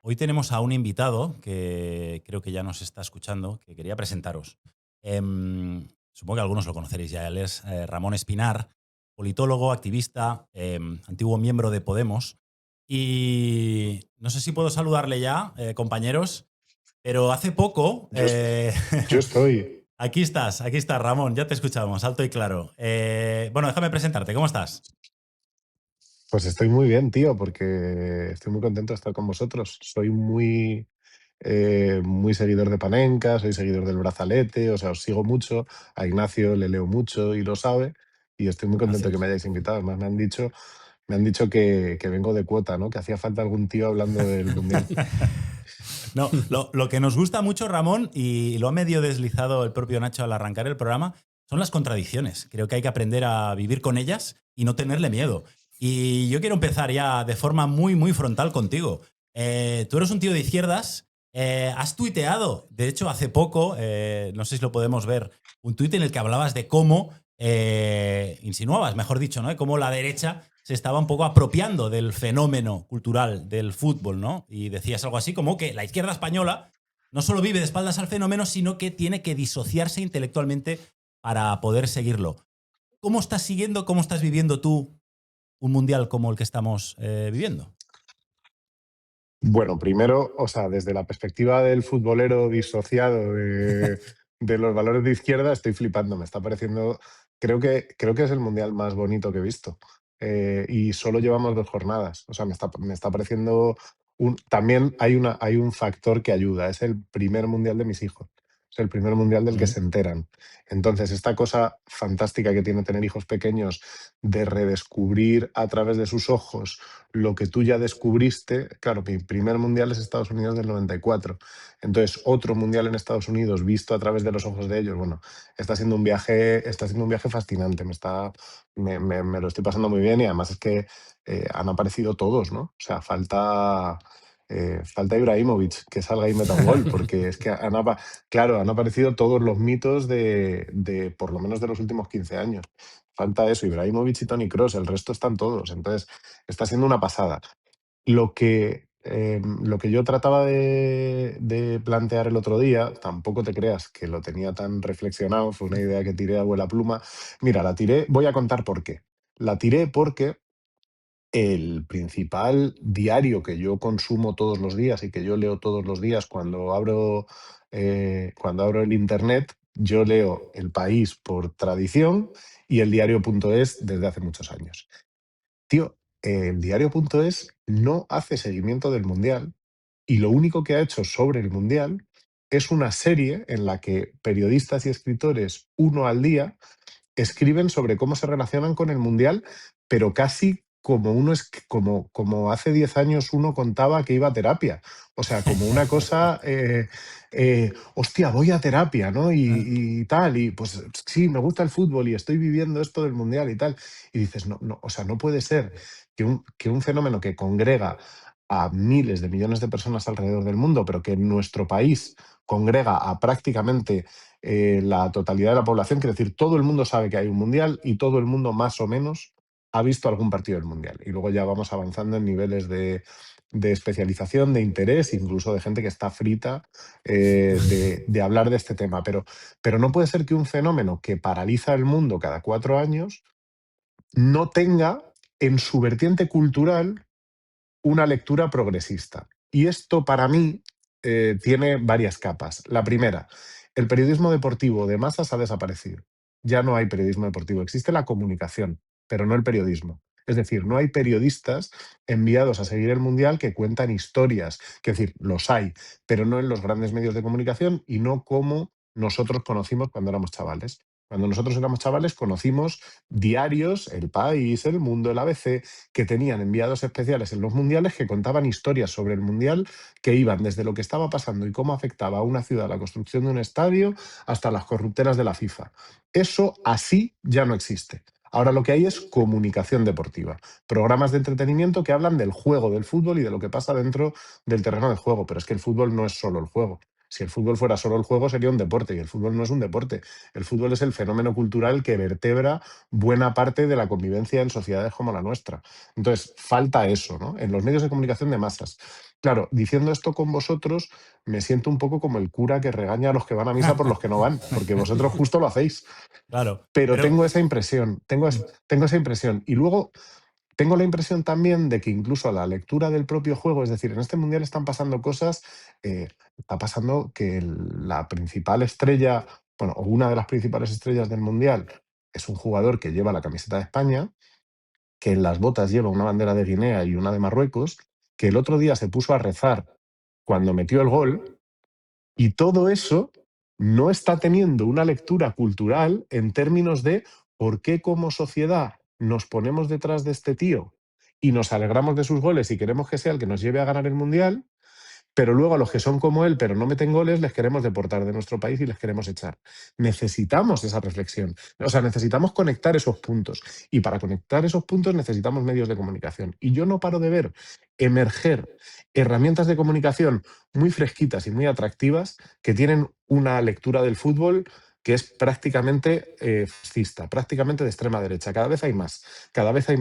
Hoy tenemos a un invitado que creo que ya nos está escuchando, que quería presentaros. Supongo que algunos lo conoceréis ya. Él es Ramón Espinar, politólogo, activista, antiguo miembro de Podemos. Y no sé si puedo saludarle ya, compañeros, pero hace poco... Yo, yo estoy, aquí estás, Ramón, ya te escuchamos, alto y claro. Bueno, déjame presentarte, ¿cómo estás? pues estoy muy bien, tío, porque estoy muy contento de estar con vosotros. Soy muy seguidor de Panenka, soy seguidor del Brazalete, o sea, os sigo mucho. A Ignacio le leo mucho y lo sabe. Y estoy muy contento de que Gracias. me hayáis invitado. Además, me han dicho que vengo de cuota, ¿no? Que hacía falta algún tío hablando del Mundial. No, lo que nos gusta mucho, Ramón, y lo ha medio deslizado el propio Nacho al arrancar el programa, son las contradicciones. Creo que hay que aprender a vivir con ellas y no tenerle miedo. Y yo quiero empezar ya de forma muy frontal contigo. Tú eres un tío de izquierdas, has tuiteado, de hecho, hace poco, no sé si lo podemos ver, un tuit en el que hablabas de cómo, insinuabas, mejor dicho, ¿no? De cómo la derecha se estaba un poco apropiando del fenómeno cultural del fútbol, ¿no? Y decías algo así como que la izquierda española no solo vive de espaldas al fenómeno, sino que tiene que disociarse intelectualmente para poder seguirlo. ¿Cómo estás siguiendo, cómo estás viviendo tú un mundial como el que estamos viviendo? Bueno, primero, o sea, desde la perspectiva del futbolero disociado de los valores de izquierda, estoy flipando. Me está pareciendo, creo que es el mundial más bonito que he visto. Y solo llevamos 2 jornadas. O sea, me está pareciendo también hay un factor que ayuda. Es el primer mundial de mis hijos. Es el primer mundial del que Mm. se enteran. Entonces, esta cosa fantástica que tiene tener hijos pequeños de redescubrir a través de sus ojos lo que tú ya descubriste. Claro, mi primer mundial es Estados Unidos del 94. Entonces, otro mundial en Estados Unidos visto a través de los ojos de ellos, bueno, está siendo un viaje fascinante. Me lo estoy pasando muy bien y además es que han aparecido todos, ¿no? O sea, falta Ibrahimovic que salga y meta un gol, porque es que claro, han aparecido todos los mitos de por lo menos de los últimos 15 años. Falta eso, Ibrahimovic y Toni Kroos, el resto están todos. Entonces, está siendo una pasada. Lo que yo trataba de plantear el otro día, tampoco te creas que lo tenía tan reflexionado, fue una idea que tiré a vuela pluma. Mira, la tiré, voy a contar por qué. La tiré porque el principal diario que yo consumo todos los días y que yo leo todos los días cuando abro el internet, yo leo El País por tradición y el diario.es desde hace muchos años. Tío, el diario.es no hace seguimiento del Mundial y lo único que ha hecho sobre el Mundial es una serie en la que periodistas y escritores, uno al día, escriben sobre cómo se relacionan con el Mundial, pero casi como como hace 10 años uno contaba que iba a terapia. O sea, como una cosa, hostia, voy a terapia, ¿no? Y tal, y pues sí, me gusta el fútbol y estoy viviendo esto del Mundial y tal. Y dices, no, no, o sea, no puede ser que un fenómeno que congrega a miles de millones de personas alrededor del mundo, pero que en nuestro país congrega a prácticamente la totalidad de la población, quiere decir, todo el mundo sabe que hay un mundial y todo el mundo más o menos ha visto algún partido del mundial. Y luego ya vamos avanzando en niveles de especialización, de interés, incluso de gente que está frita de hablar de este tema. Pero no puede ser que un fenómeno que paraliza el mundo cada 4 años no tenga en su vertiente cultural una lectura progresista. Y esto para mí tiene varias capas. La primera, el periodismo deportivo de masas ha desaparecido. Ya no hay periodismo deportivo, existe la comunicación, pero no el periodismo. Es decir, no hay periodistas enviados a seguir el Mundial que cuentan historias. Es decir, los hay, pero no en los grandes medios de comunicación y no como nosotros conocimos cuando éramos chavales. Cuando nosotros éramos chavales conocimos diarios, El País, El Mundo, el ABC, que tenían enviados especiales en los mundiales que contaban historias sobre el mundial que iban desde lo que estaba pasando y cómo afectaba a una ciudad la construcción de un estadio hasta las corruptelas de la FIFA. Eso así ya no existe. Ahora lo que hay es comunicación deportiva, programas de entretenimiento que hablan del juego del fútbol y de lo que pasa dentro del terreno de juego, pero es que el fútbol no es solo el juego. Si el fútbol fuera solo el juego, sería un deporte, y el fútbol no es un deporte. El fútbol es el fenómeno cultural que vertebra buena parte de la convivencia en sociedades como la nuestra. Entonces, falta eso, ¿no? En los medios de comunicación de masas. Claro, diciendo esto con vosotros, me siento un poco como el cura que regaña a los que van a misa por los que no van, porque vosotros justo lo hacéis. Claro, Pero pero tengo esa impresión, tengo esa impresión. Y luego tengo la impresión también de que incluso a la lectura del propio juego, es decir, en este mundial están pasando cosas, está pasando que la principal estrella, bueno, o una de las principales estrellas del mundial es un jugador que lleva la camiseta de España, que en las botas lleva una bandera de Guinea y una de Marruecos, que el otro día se puso a rezar cuando metió el gol, y todo eso no está teniendo una lectura cultural en términos de por qué como sociedad nos ponemos detrás de este tío y nos alegramos de sus goles y queremos que sea el que nos lleve a ganar el mundial, pero luego a los que son como él, pero no meten goles, les queremos deportar de nuestro país y les queremos echar. Necesitamos esa reflexión. O sea, necesitamos conectar esos puntos. Y para conectar esos puntos necesitamos medios de comunicación. Y yo no paro de ver emerger herramientas de comunicación muy fresquitas y muy atractivas que tienen una lectura del fútbol que es prácticamente fascista, prácticamente de extrema derecha. Cada vez hay más. Cada vez hay,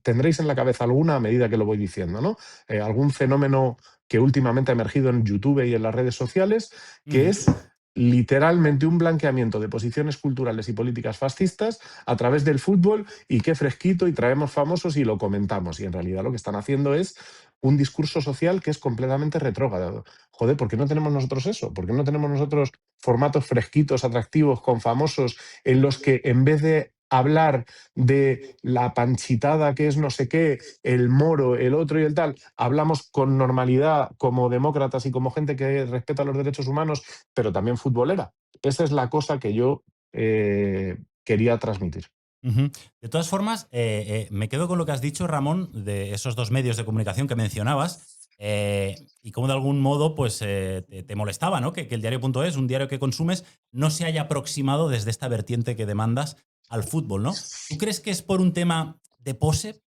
tendréis en la cabeza alguna a medida que lo voy diciendo, ¿no? Algún fenómeno que últimamente ha emergido en YouTube y en las redes sociales, que ujú. es literalmente un blanqueamiento de posiciones culturales y políticas fascistas a través del fútbol, y qué fresquito, y traemos famosos y lo comentamos. Y en realidad lo que están haciendo es un discurso social que es completamente retrógrado. Joder, ¿por qué no tenemos nosotros eso? ¿Por qué no tenemos nosotros formatos fresquitos, atractivos, con famosos, en los que en vez de hablar de la panchitada que es no sé qué, el moro, el otro y el tal, hablamos con normalidad como demócratas y como gente que respeta los derechos humanos, pero también futbolera? Esa es la cosa que yo quería transmitir. Ujú. De todas formas, me quedo con lo que has dicho, Ramón, de esos dos medios de comunicación que mencionabas, y cómo de algún modo pues, te molestaba, ¿no? Que el diario.es, un diario que consumes, no se haya aproximado desde esta vertiente que demandas al fútbol, ¿no? ¿Tú crees que es por un tema de pose?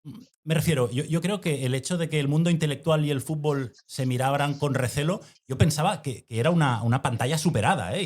Me refiero, yo creo que el hecho de que el mundo intelectual y el fútbol se miraran con recelo, yo pensaba que era una pantalla superada, ¿eh?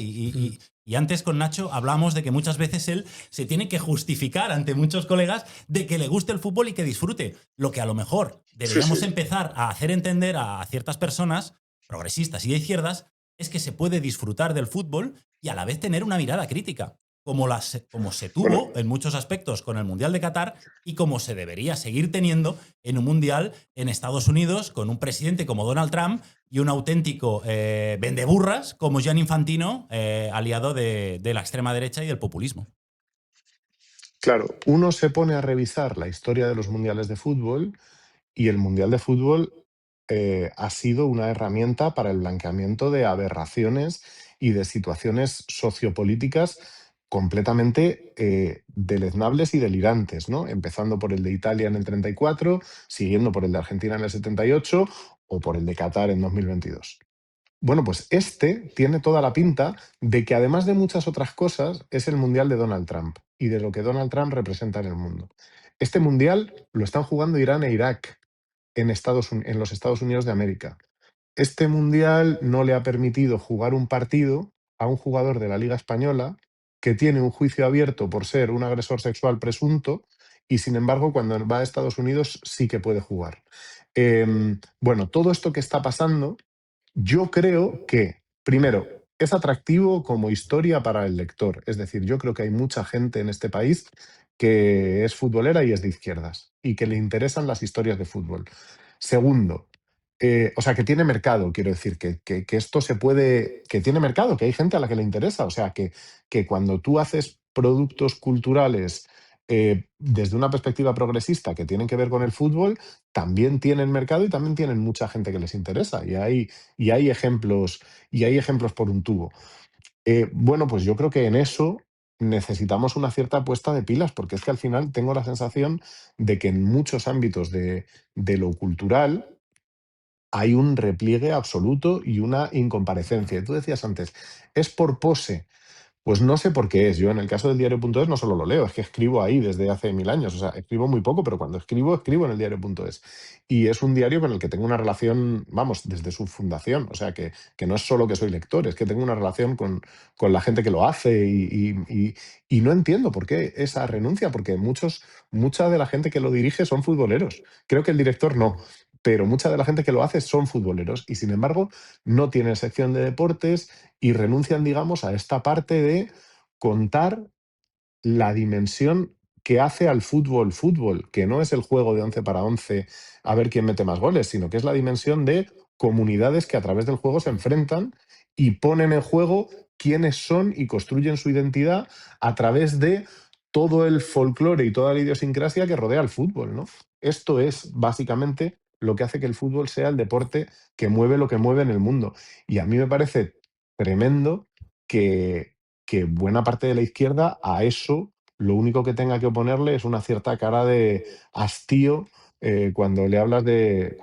Y antes con Nacho hablábamos de que muchas veces él se tiene que justificar ante muchos colegas de que le guste el fútbol y que disfrute. Lo que a lo mejor Sí, deberíamos sí. empezar a hacer entender a ciertas personas, progresistas y de izquierdas, es que se puede disfrutar del fútbol y a la vez tener una mirada crítica, como se Bueno, tuvo en muchos aspectos con el Mundial de Qatar y como se debería seguir teniendo en un Mundial en Estados Unidos con un presidente como Donald Trump y un auténtico vendeburras como Gianni Infantino, aliado de la extrema derecha y del populismo. claro, uno se pone a revisar la historia de los mundiales de fútbol, y el mundial de fútbol ha sido una herramienta para el blanqueamiento de aberraciones y de situaciones sociopolíticas completamente deleznables y delirantes, ¿no? Empezando por el de Italia en el 34, siguiendo por el de Argentina en el 78 o por el de Qatar en 2022. Bueno, pues este tiene toda la pinta de que, además de muchas otras cosas, es el mundial de Donald Trump y de lo que Donald Trump representa en el mundo. Este mundial lo están jugando Irán e Irak en los Estados Unidos de América. Este mundial no le ha permitido jugar un partido a un jugador de la Liga Española que tiene un juicio abierto por ser un agresor sexual presunto, y sin embargo cuando va a Estados Unidos sí que puede jugar. Bueno, todo esto que está pasando, yo creo que, primero, es atractivo como historia para el lector. Es decir, yo creo que hay mucha gente en este país que es futbolera y es de izquierdas y que le interesan las historias de fútbol. Segundo, o sea, que tiene mercado, quiero decir, que esto se puede, que tiene mercado, que hay gente a la que le interesa. O sea, que cuando tú haces productos culturales desde una perspectiva progresista que tienen que ver con el fútbol, también tienen mercado y también tienen mucha gente que les interesa. Y hay ejemplos por un tubo. Bueno, pues yo creo que en eso necesitamos una cierta puesta de pilas, porque es que al final tengo la sensación de que en muchos ámbitos de lo cultural hay un repliegue absoluto y una incomparecencia. Y tú decías antes, es por pose. Pues no sé por qué es. Yo en el caso del diario.es no solo lo leo, es que escribo ahí desde hace 1000 años. O sea, escribo muy poco, pero cuando escribo, escribo en el diario.es. Y es un diario con el que tengo una relación, vamos, desde su fundación. O sea, que no es solo que soy lector, es que tengo una relación con la gente que lo hace y no entiendo por qué esa renuncia, porque mucha de la gente que lo dirige son futboleros. Creo que el director no, pero mucha de la gente que lo hace son futboleros y sin embargo no tienen sección de deportes y renuncian, digamos, a esta parte de contar la dimensión que hace al fútbol fútbol, que no es el juego de 11 para 11 a ver quién mete más goles, sino que es la dimensión de comunidades que a través del juego se enfrentan y ponen en juego quiénes son y construyen su identidad a través de todo el folclore y toda la idiosincrasia que rodea al fútbol, ¿no? Esto es básicamente lo que hace que el fútbol sea el deporte que mueve lo que mueve en el mundo. Y a mí me parece tremendo que buena parte de la izquierda a eso lo único que tenga que oponerle es una cierta cara de hastío cuando le hablas de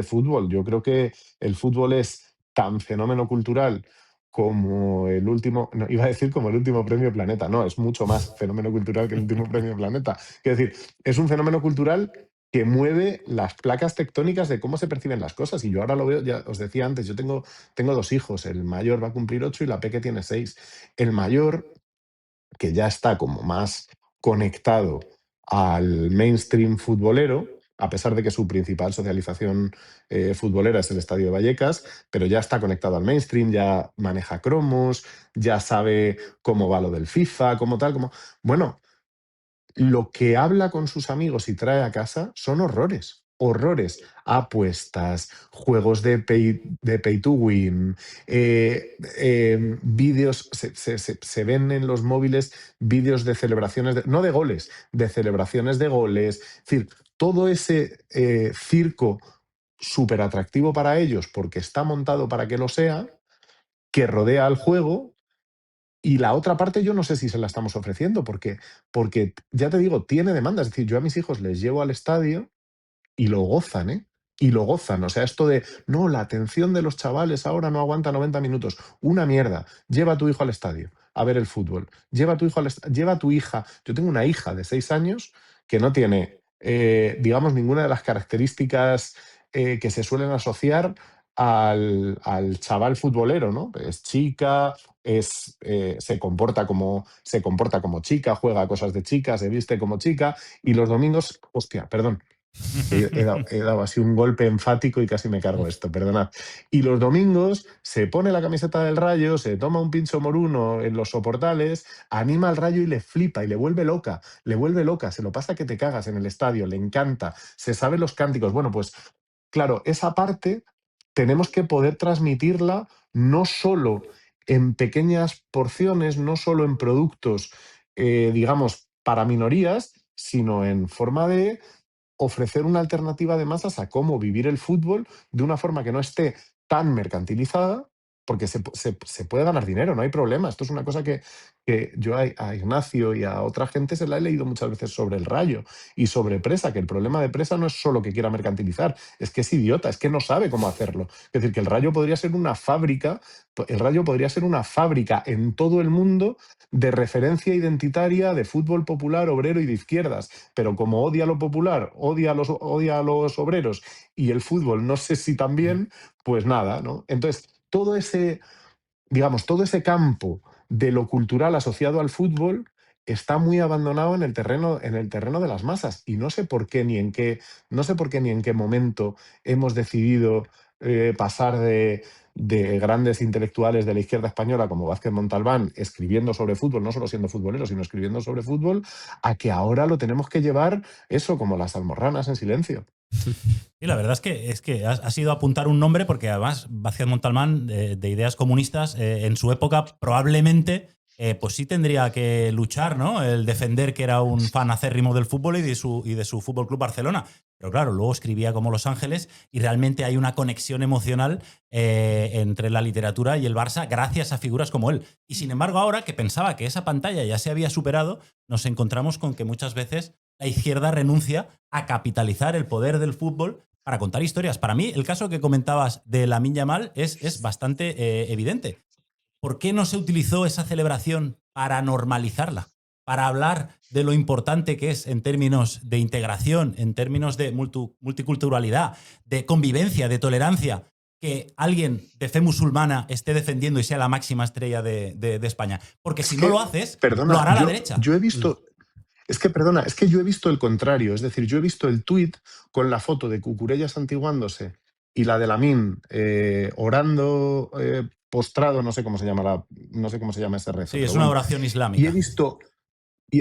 fútbol. Yo creo que el fútbol es tan fenómeno cultural como el último, no, iba a decir como el último premio Planeta, no, es mucho más fenómeno cultural que el último premio Planeta. Es decir, es un fenómeno cultural que mueve las placas tectónicas de cómo se perciben las cosas. Y yo ahora lo veo, ya os decía antes, yo tengo 2 hijos, el mayor va a cumplir 8 y la peque tiene 6. El mayor, que ya está como más conectado al mainstream futbolero, a pesar de que su principal socialización futbolera es el Estadio de Vallecas, pero ya está conectado al mainstream, ya maneja cromos, ya sabe cómo va lo del FIFA, como tal, como... Bueno, lo que habla con sus amigos y trae a casa son horrores. Horrores, apuestas, juegos de pay to win, vídeos, se ven en los móviles vídeos de celebraciones, no de goles, de celebraciones de goles. Es decir, todo ese circo súper atractivo para ellos porque está montado para que lo sea, que rodea al juego y la otra parte yo no sé si se la estamos ofreciendo, porque ya te digo, tiene demanda. Es decir, yo a mis hijos les llevo al estadio y lo gozan, ¿eh? Y lo gozan. O sea, esto de, no, la atención de los chavales ahora no aguanta 90 minutos. Una mierda. Lleva a tu hijo al estadio a ver el fútbol. Lleva a tu hija. Yo tengo una hija de 6 años que no tiene, digamos, ninguna de las características que se suelen asociar al chaval futbolero, ¿no? Es chica, se comporta como chica, juega a cosas de chica, se viste como chica y los domingos, hostia, perdón, he dado así un golpe enfático y casi me cargo esto, perdonad. Y los domingos se pone la camiseta del Rayo, se toma un pincho moruno en los soportales, anima al Rayo y le flipa y le vuelve loca, se lo pasa que te cagas en el estadio, le encanta, se sabe los cánticos. Bueno, pues claro, esa parte tenemos que poder transmitirla no solo en pequeñas porciones, no solo en productos, digamos, para minorías, sino en forma de ofrecer una alternativa de masas a cómo vivir el fútbol de una forma que no esté tan mercantilizada, porque se puede ganar dinero, no hay problema. Esto es una cosa que yo a Ignacio y a otra gente se la he leído muchas veces sobre el Rayo y sobre Presa, que el problema de Presa no es solo que quiera mercantilizar, es que es idiota, es que no sabe cómo hacerlo. Es decir, que el Rayo podría ser una fábrica, en todo el mundo de referencia identitaria de fútbol popular, obrero y de izquierdas, pero como odia lo popular, odia a los obreros y el fútbol no sé si también, pues nada, ¿no? Entonces, todo ese campo de lo cultural asociado al fútbol está muy abandonado en el terreno de las masas y no sé por qué no sé por qué ni en qué momento hemos decidido pasar de grandes intelectuales de la izquierda española como Vázquez Montalbán escribiendo sobre fútbol, no solo siendo futbolero, sino escribiendo sobre fútbol, a que ahora lo tenemos que llevar eso como las almorranas en silencio. Y la verdad es que has ido a apuntar un nombre porque además Vázquez Montalbán, de ideas comunistas, en su época probablemente pues sí tendría que luchar, ¿no? El defender que era un fan acérrimo del fútbol y de su Fútbol Club Barcelona. Pero claro, luego escribía como Los Ángeles y realmente hay una conexión emocional entre la literatura y el Barça gracias a figuras como él. Y sin embargo, ahora que pensaba que esa pantalla ya se había superado, nos encontramos con que muchas veces la izquierda renuncia a capitalizar el poder del fútbol para contar historias. Para mí, el caso que comentabas de Lamine Yamal es bastante evidente. ¿por qué no se utilizó esa celebración para normalizarla? Para hablar de lo importante que es en términos de integración, en términos de multiculturalidad, de convivencia, de tolerancia, que alguien de fe musulmana esté defendiendo y sea la máxima estrella de España. Porque si no lo haces, lo Perdona, hará la derecha. yo he visto, es que yo he visto el contrario, es decir, yo he visto el tuit con la foto de Cucurella santiguándose y la de Lamine orando postrado, no sé cómo se llama ese rezo, Sí, pero es una bueno. oración Y he islámica. visto,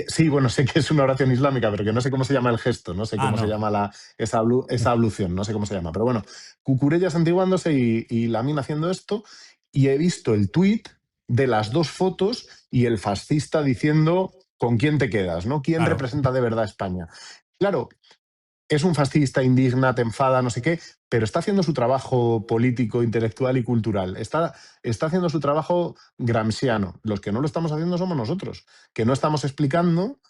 sí, bueno, sé que es una oración islámica, pero que no sé cómo se llama el gesto, no sé Ah, cómo se no. llama esa ablución, no sé cómo se llama, pero bueno, Cucurella santiguándose y Lamine haciendo esto, y he visto el tuit de las dos fotos y el fascista diciendo con quién te quedas, ¿no? ¿Quién Claro. representa de verdad a España? Claro, es un fascista, indigna, te enfada, no sé qué, pero está haciendo su trabajo político, intelectual y cultural. Está haciendo su trabajo gramsciano. Los que no lo estamos haciendo somos nosotros, que no estamos explicando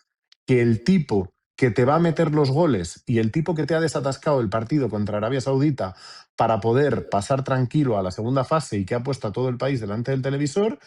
que el tipo que te va a meter los goles y el tipo que te ha desatascado el partido contra Arabia Saudita para poder pasar tranquilo a la segunda fase y que ha puesto a todo el país delante del televisor,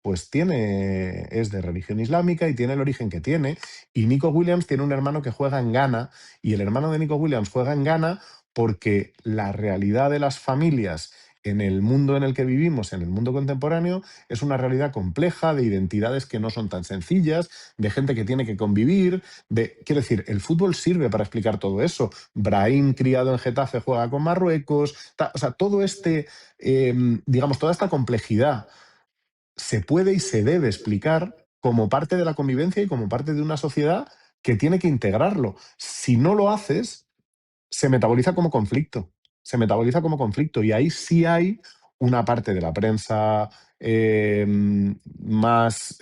pues es de religión islámica y tiene el origen que tiene. Y Nico Williams tiene un hermano que juega en Ghana y el hermano de Nico Williams juega en Ghana porque la realidad de las familias en el mundo en el que vivimos, en el mundo contemporáneo, es una realidad compleja, de identidades que no son tan sencillas, de gente que tiene que convivir. Quiero decir, el fútbol sirve para explicar todo eso. Brahim, criado en Getafe, juega con Marruecos. O sea, digamos, toda esta complejidad se puede y se debe explicar como parte de la convivencia y como parte de una sociedad que tiene que integrarlo. Si no lo haces, se metaboliza como conflicto. Se metaboliza como conflicto. Y ahí sí hay una parte de la prensa más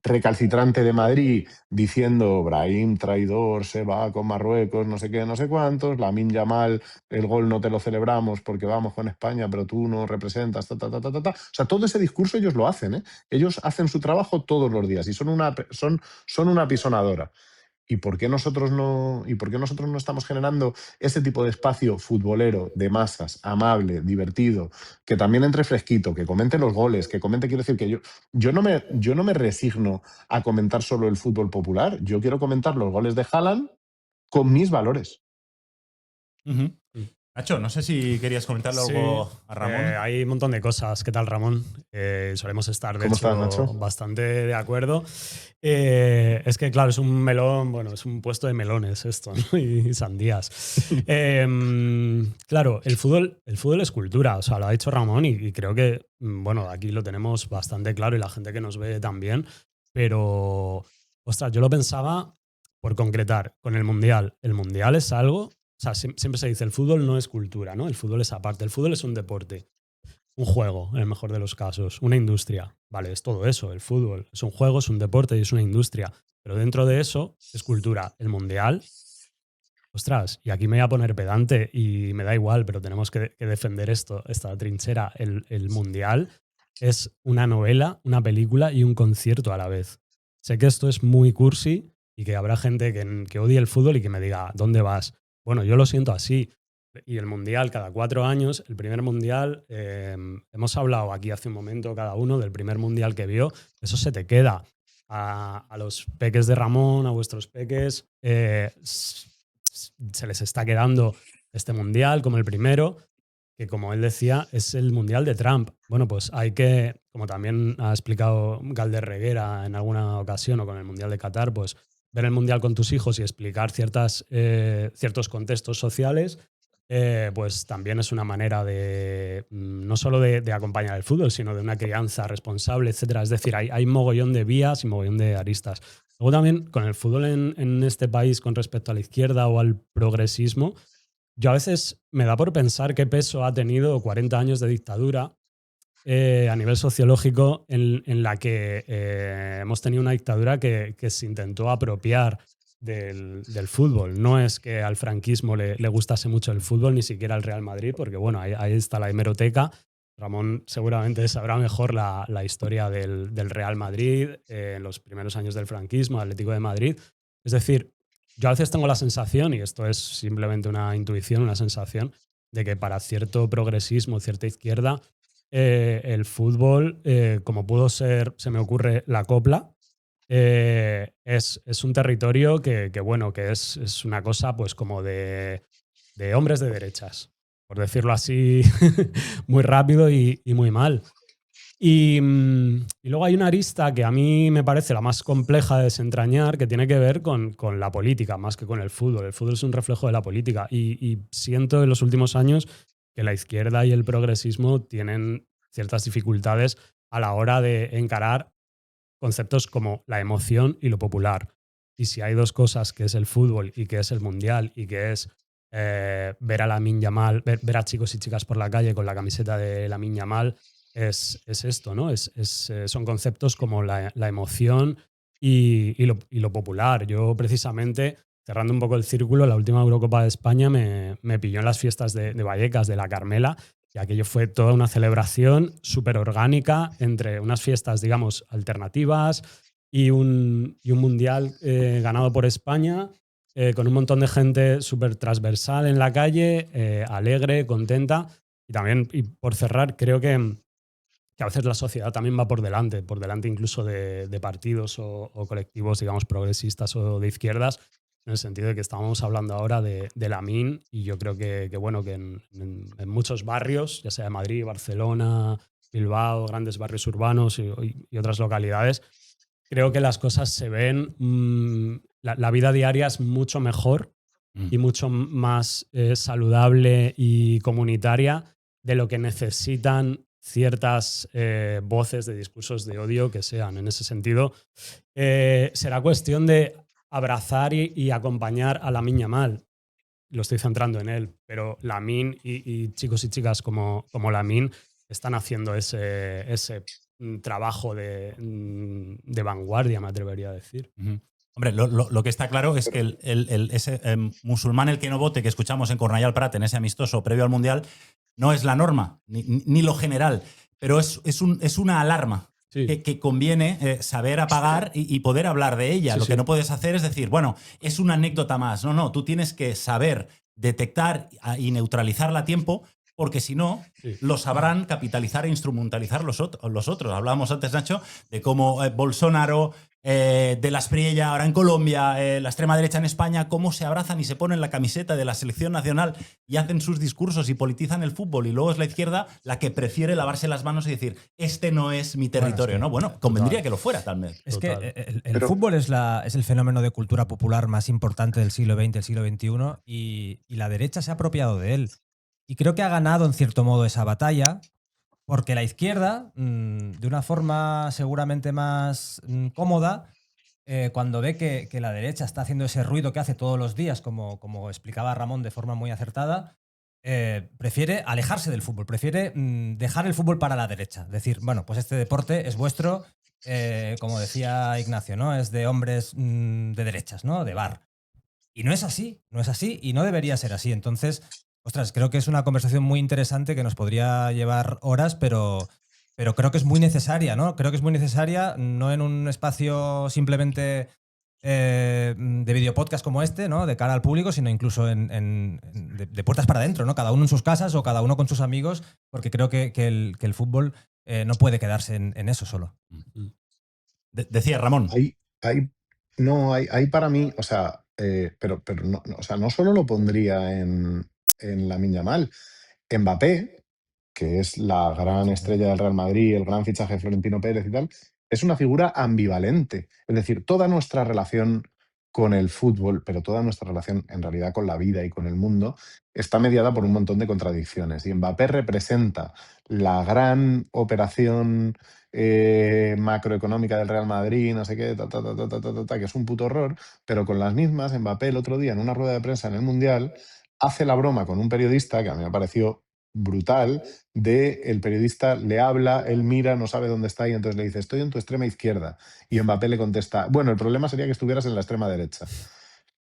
recalcitrante de Madrid diciendo Brahim traidor, se va con Marruecos, no sé qué, no sé cuántos, Lamine Yamal, el gol no te lo celebramos porque vamos con España, pero tú no representas, ta, ta, ta, ta, ta, ta. O sea, todo ese discurso ellos lo hacen, ¿eh? Ellos hacen su trabajo todos los días y son una pisonadora. ¿Y por qué nosotros no estamos generando ese tipo de espacio futbolero, de masas, amable, divertido, que también entre fresquito, que comente los goles, que comente, quiero decir que yo no me resigno a comentar solo el fútbol popular, yo quiero comentar los goles de Haaland con mis valores. Uh-huh. Nacho, no sé si querías comentarle Sí, algo a Ramón. hay un montón de cosas. ¿Qué tal, Ramón? Solemos estar, de ¿Cómo estás, hecho, Nacho? bastante de acuerdo. Es que, claro, es un melón, bueno, es un puesto de melones esto, ¿no? Y sandías. Claro, el fútbol es cultura, o sea, lo ha dicho Ramón y creo que, bueno, aquí lo tenemos bastante claro y la gente que nos ve también, pero, ostras, yo lo pensaba por concretar con el Mundial. El Mundial es algo. O sea, siempre se dice, el fútbol no es cultura, ¿no? El fútbol es aparte. El fútbol es un deporte, un juego, en el mejor de los casos, una industria. Vale, es todo eso. El fútbol es un juego, es un deporte y es una industria. Pero dentro de eso es cultura. El mundial, ostras, y aquí me voy a poner pedante y me da igual, pero tenemos que defender esta trinchera. El mundial es una novela, una película y un concierto a la vez. Sé que esto es muy cursi y que habrá gente que odie el fútbol y que me diga, ¿dónde vas? Bueno, yo lo siento así. Y el mundial, cada 4 años, el primer mundial, hemos hablado aquí hace un momento cada uno del primer mundial que vio, eso se te queda. A los peques de Ramón, a vuestros peques, se les está quedando este mundial como el primero, que como él decía, es el mundial de Trump. Bueno, pues hay que, como también ha explicado Galder Reguera en alguna ocasión o con el mundial de Qatar, pues ver el mundial con tus hijos y explicar ciertos contextos sociales, pues también es una manera de no solo de acompañar el fútbol, sino de una crianza responsable, etcétera. Es decir, hay mogollón de vías y mogollón de aristas. Luego también con el fútbol en este país con respecto a la izquierda o al progresismo, yo a veces me da por pensar qué peso ha tenido 40 años de dictadura a nivel sociológico en la que hemos tenido una dictadura que se intentó apropiar del fútbol. No es que al franquismo le gustase mucho el fútbol, ni siquiera al Real Madrid, porque bueno, ahí está la hemeroteca. Ramón seguramente sabrá mejor la historia del Real Madrid en los primeros años del franquismo, Atlético de Madrid. Es decir, yo a veces tengo la sensación, y esto es simplemente una intuición, una sensación, de que para cierto progresismo, cierta izquierda, el fútbol, como pudo ser, se me ocurre, la copla, es un territorio bueno, que es una cosa pues como de hombres de derechas, por decirlo así, muy rápido y muy mal. Y luego hay una arista que a mí me parece la más compleja de desentrañar, que tiene que ver con la política, más que con el fútbol. El fútbol es un reflejo de la política. Y siento en los últimos años que la izquierda y el progresismo tienen ciertas dificultades a la hora de encarar conceptos como la emoción y lo popular. Y si hay dos cosas, que es el fútbol y que es el mundial y que es ver a Lamine Yamal, ver a chicos y chicas por la calle con la camiseta de Lamine Yamal, es esto, ¿no? Son conceptos como la emoción y lo popular. Yo precisamente, cerrando un poco el círculo, la última Eurocopa de España me pilló en las fiestas de Vallecas, de la Carmela, y aquello fue toda una celebración súper orgánica entre unas fiestas, digamos, alternativas y un mundial ganado por España, con un montón de gente súper transversal en la calle, alegre, contenta. Y también, y por cerrar, creo que a veces la sociedad también va por delante incluso de partidos o colectivos, digamos, progresistas o de izquierdas, en el sentido de que estábamos hablando ahora de Lamine, y yo creo bueno, que en muchos barrios, ya sea de Madrid, Barcelona, Bilbao, grandes barrios urbanos y otras localidades, creo que las cosas se ven, la vida diaria es mucho mejor y mucho más saludable y comunitaria de lo que necesitan ciertas voces de discursos de odio que sean. En ese sentido, será cuestión de abrazar y acompañar a Lamine Yamal. Lo estoy centrando en él, pero Lamine y chicos y chicas como Lamine están haciendo ese trabajo de vanguardia, me atrevería a decir. Uh-huh. Hombre, lo que está claro es que ese musulmán el que no vote que escuchamos en Cornellà al Prat en ese amistoso previo al Mundial no es la norma, ni lo general, pero es una alarma. Sí. Que conviene saber apagar y poder hablar de ella. Sí, lo que no puedes hacer es decir, bueno, es una anécdota más. No, tú tienes que saber detectar y neutralizarla a tiempo, porque si no, lo sabrán capitalizar e instrumentalizar los otros. Hablábamos antes, Nacho, de cómo Bolsonaro, de la Espriella ahora en Colombia, la extrema derecha en España, cómo se abrazan y se ponen la camiseta de la selección nacional y hacen sus discursos y politizan el fútbol, y luego es la izquierda la que prefiere lavarse las manos y decir, este no es mi territorio, ¿no? Bueno, convendría que lo fuera también. Es que el fútbol es el fenómeno de cultura popular más importante del siglo XX, del siglo XXI, y la derecha se ha apropiado de él. Y creo que ha ganado en cierto modo esa batalla, porque la izquierda, de una forma seguramente más cómoda, cuando ve que la derecha está haciendo ese ruido que hace todos los días, como explicaba Ramón de forma muy acertada, prefiere alejarse del fútbol, prefiere dejar el fútbol para la derecha. Decir, bueno, pues este deporte es vuestro, como decía Ignacio, ¿no? Es de hombres de derechas, ¿no? De bar. Y no es así y no debería ser así. Entonces, ostras, creo que es una conversación muy interesante que nos podría llevar horas, pero creo que es muy necesaria, ¿no? Creo que es muy necesaria, no en un espacio simplemente de videopodcast como este, ¿no? De cara al público, sino incluso de puertas para adentro, ¿no? Cada uno en sus casas o cada uno con sus amigos, porque creo que el fútbol no puede quedarse en eso solo. Decía Ramón. Hay para mí, o sea, pero no, o sea, no solo lo pondría en Lamine Yamal. Mbappé, que es la gran estrella del Real Madrid, el gran fichaje de Florentino Pérez y tal, es una figura ambivalente. Es decir, toda nuestra relación con el fútbol, pero toda nuestra relación en realidad con la vida y con el mundo, está mediada por un montón de contradicciones. Y Mbappé representa la gran operación macroeconómica del Real Madrid, no sé qué, que es un puto horror, pero con las mismas, Mbappé el otro día en una rueda de prensa en el Mundial hace la broma con un periodista, que a mí me pareció brutal, el periodista le habla, él mira, no sabe dónde está y entonces le dice, estoy en tu extrema izquierda. Y Mbappé le contesta, bueno, el problema sería que estuvieras en la extrema derecha.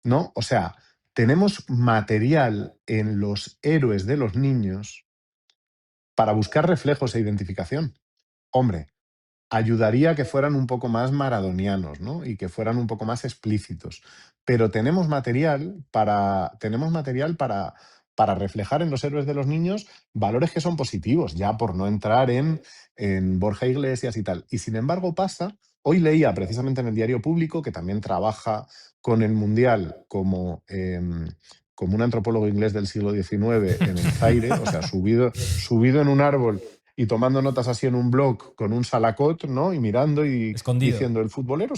¿No? O sea, tenemos material en los héroes de los niños para buscar reflejos e identificación. Hombre, ayudaría a que fueran un poco más maradonianos, ¿no? Y que fueran un poco más explícitos. Pero tenemos material para para reflejar en los héroes de los niños valores que son positivos, ya por no entrar en Borja Iglesias y tal. Y sin embargo pasa, hoy leía precisamente en el Diario Público, que también trabaja con el Mundial como un antropólogo inglés del siglo XIX en el Zaire, o sea, subido en un árbol y tomando notas así en un blog con un salacot, ¿no? Y mirando y Escondido. diciendo, el futbolero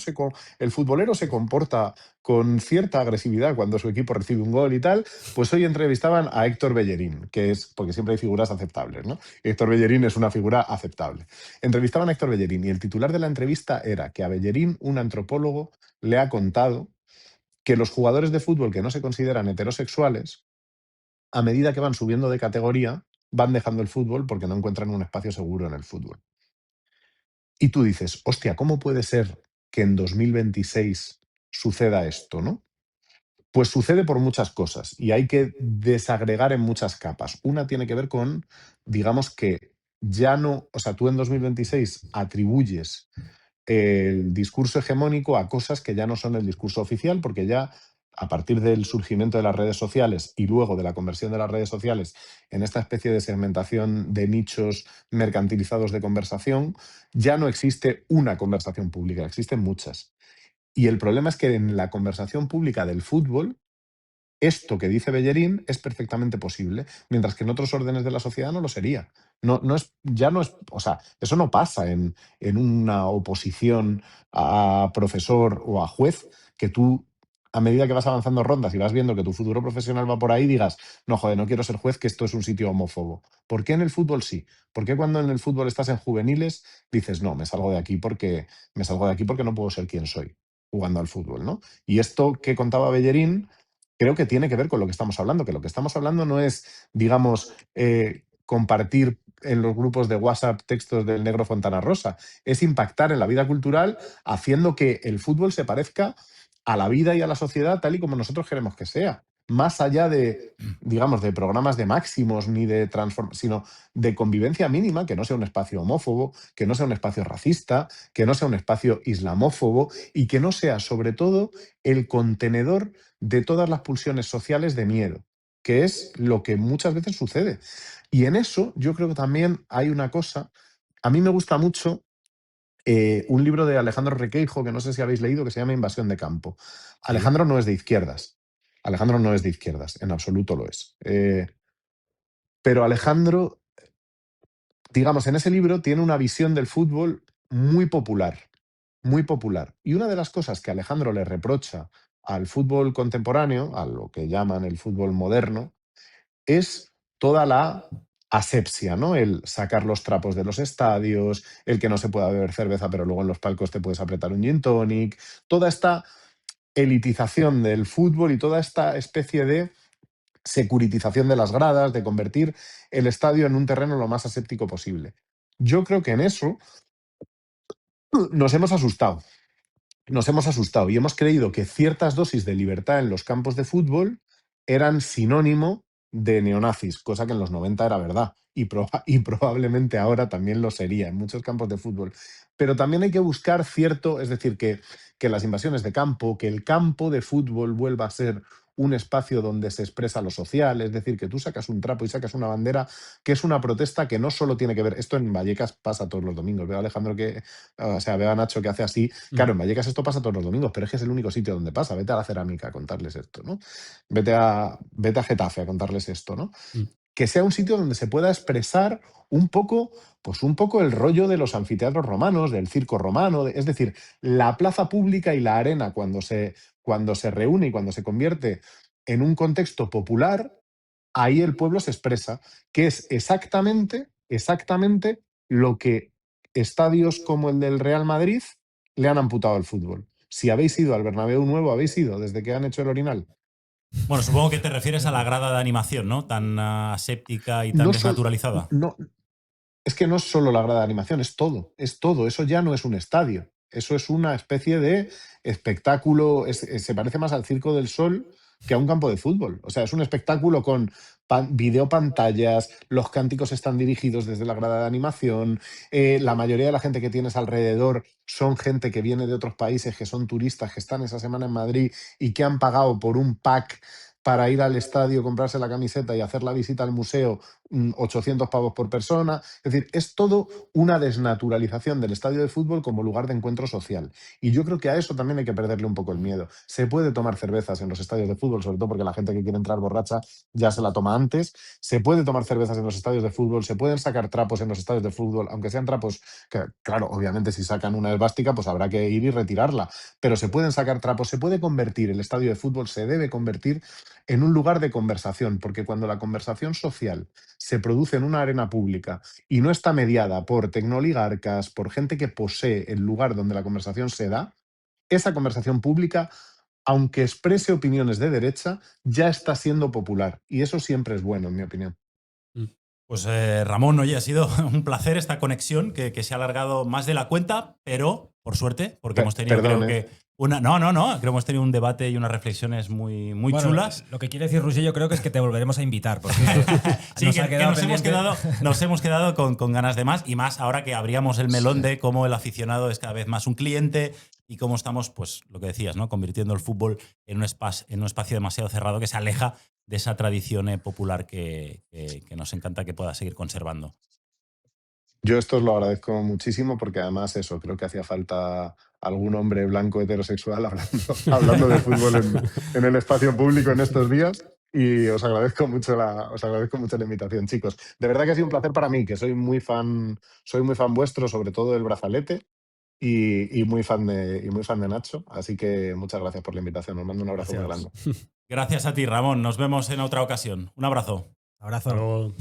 se comporta con cierta agresividad cuando su equipo recibe un gol y tal. Pues hoy entrevistaban a Héctor Bellerín, que es, porque siempre hay figuras aceptables, ¿no? Héctor Bellerín es una figura aceptable. Entrevistaban a Héctor Bellerín y el titular de la entrevista era que a Bellerín, un antropólogo, le ha contado que los jugadores de fútbol que no se consideran heterosexuales, a medida que van subiendo de categoría, van dejando el fútbol porque no encuentran un espacio seguro en el fútbol. Y tú dices, hostia, ¿cómo puede ser que en 2026 suceda esto, no? Pues sucede por muchas cosas y hay que desagregar en muchas capas. Una tiene que ver con, digamos que ya no, o sea, tú en 2026 atribuyes el discurso hegemónico a cosas que ya no son el discurso oficial, porque ya a partir del surgimiento de las redes sociales y luego de la conversión de las redes sociales en esta especie de segmentación de nichos mercantilizados de conversación, ya no existe una conversación pública, existen muchas. Y el problema es que en la conversación pública del fútbol, esto que dice Bellerín es perfectamente posible, mientras que en otros órdenes de la sociedad no lo sería. Ya no es, o sea, eso no pasa en una oposición a profesor o a juez, que tú, a medida que vas avanzando rondas y vas viendo que tu futuro profesional va por ahí, digas, no, joder, no quiero ser juez, que esto es un sitio homófobo. ¿Por qué en el fútbol sí? ¿Por qué cuando en el fútbol estás en juveniles dices, no, me salgo de aquí porque no puedo ser quien soy jugando al fútbol, ¿no? Y esto que contaba Bellerín creo que tiene que ver con lo que estamos hablando, que lo que estamos hablando no es, digamos, compartir en los grupos de WhatsApp textos del Negro Fontana Rosa, es impactar en la vida cultural haciendo que el fútbol se parezca a la vida y a la sociedad tal y como nosotros queremos que sea, más allá de, digamos, de programas de máximos ni de sino de convivencia mínima, que no sea un espacio homófobo, que no sea un espacio racista, que no sea un espacio islamófobo y que no sea, sobre todo, el contenedor de todas las pulsiones sociales de miedo, que es lo que muchas veces sucede. Y en eso yo creo que también hay una cosa, a mí me gusta mucho un libro de Alejandro Requeijo, que no sé si habéis leído, que se llama Invasión de Campo. Alejandro no es de izquierdas, Alejandro no es de izquierdas, en absoluto lo es. Pero Alejandro, digamos, en ese libro tiene una visión del fútbol muy popular, muy popular. Y una de las cosas que Alejandro le reprocha al fútbol contemporáneo, a lo que llaman el fútbol moderno, es toda la asepsia, ¿no? El sacar los trapos de los estadios, el que no se pueda beber cerveza, pero luego en los palcos te puedes apretar un gin tonic, toda esta elitización del fútbol y toda esta especie de securitización de las gradas, de convertir el estadio en un terreno lo más aséptico posible. Yo creo que en eso nos hemos asustado. Nos hemos asustado y hemos creído que ciertas dosis de libertad en los campos de fútbol eran sinónimo de neonazis, cosa que en los 90 era verdad y probablemente ahora también lo sería en muchos campos de fútbol. Pero también hay que buscar cierto, es decir, que las invasiones de campo, que el campo de fútbol vuelva a ser un espacio donde se expresa lo social, es decir, que tú sacas un trapo y sacas una bandera, que es una protesta que no solo tiene que ver, esto en Vallecas pasa todos los domingos, veo a Alejandro que, o sea, veo a Nacho que hace así, claro, en Vallecas esto pasa todos los domingos, pero es que es el único sitio donde pasa, vete a la Cerámica a contarles esto, ¿no? Vete a Getafe a contarles esto, ¿no? Que sea un sitio donde se pueda expresar un poco, pues un poco el rollo de los anfiteatros romanos, del circo romano, es decir, la plaza pública y la arena cuando se reúne y cuando se convierte en un contexto popular, ahí el pueblo se expresa, que es exactamente lo que estadios como el del Real Madrid le han amputado al fútbol. Si habéis ido al Bernabéu nuevo, habéis ido desde que han hecho el Orinal. Bueno, supongo que te refieres a la grada de animación, ¿no? Tan aséptica y tan No, desnaturalizada. no, es que no es solo la grada de animación, es todo, eso ya no es un estadio, eso es una especie de espectáculo, se parece más al Circo del Sol que a un campo de fútbol, o sea, es un espectáculo con videopantallas, los cánticos están dirigidos desde la grada de animación, la mayoría de la gente que tienes alrededor son gente que viene de otros países, que son turistas, que están esa semana en Madrid y que han pagado por un pack para ir al estadio, comprarse la camiseta y hacer la visita al museo, 800 pavos por persona. Es decir, es todo una desnaturalización del estadio de fútbol como lugar de encuentro social. Y yo creo que a eso también hay que perderle un poco el miedo. Se puede tomar cervezas en los estadios de fútbol, sobre todo porque la gente que quiere entrar borracha ya se la toma antes. Se puede tomar cervezas en los estadios de fútbol, se pueden sacar trapos en los estadios de fútbol, aunque sean trapos que, claro, obviamente si sacan una esvástica, pues habrá que ir y retirarla. Pero se pueden sacar trapos, se puede convertir, el estadio de fútbol se debe convertir en un lugar de conversación, porque cuando la conversación social se produce en una arena pública y no está mediada por tecnoligarcas, por gente que posee el lugar donde la conversación se da, esa conversación pública, aunque exprese opiniones de derecha, ya está siendo popular. Y eso siempre es bueno, en mi opinión. Pues Ramón, oye, ha sido un placer esta conexión que se ha alargado más de la cuenta, pero por suerte, porque hemos tenido, Perdón, creo que creo que hemos tenido un debate y unas reflexiones muy Bueno, chulas. Lo que quiere decir Roger, yo creo que es que te volveremos a invitar. Porque Sí, nos que ha quedado nos hemos quedado con ganas de más, y más ahora que abríamos el melón de cómo el aficionado es cada vez más un cliente y cómo estamos, pues lo que decías, ¿no? Convirtiendo el fútbol en un espacio demasiado cerrado que se aleja de esa tradición popular que nos encanta que pueda seguir conservando. Yo esto os lo agradezco muchísimo porque además eso, creo que hacía falta algún hombre blanco heterosexual hablando de fútbol en el espacio público en estos días. Y os agradezco mucho la invitación, chicos. De verdad que ha sido un placer para mí, que soy muy fan vuestro, sobre todo del brazalete, y muy fan de Nacho. Así que muchas gracias por la invitación. Os mando un abrazo muy grande. Gracias a ti, Ramón. Nos vemos en otra ocasión. Un abrazo. Abrazo. Pero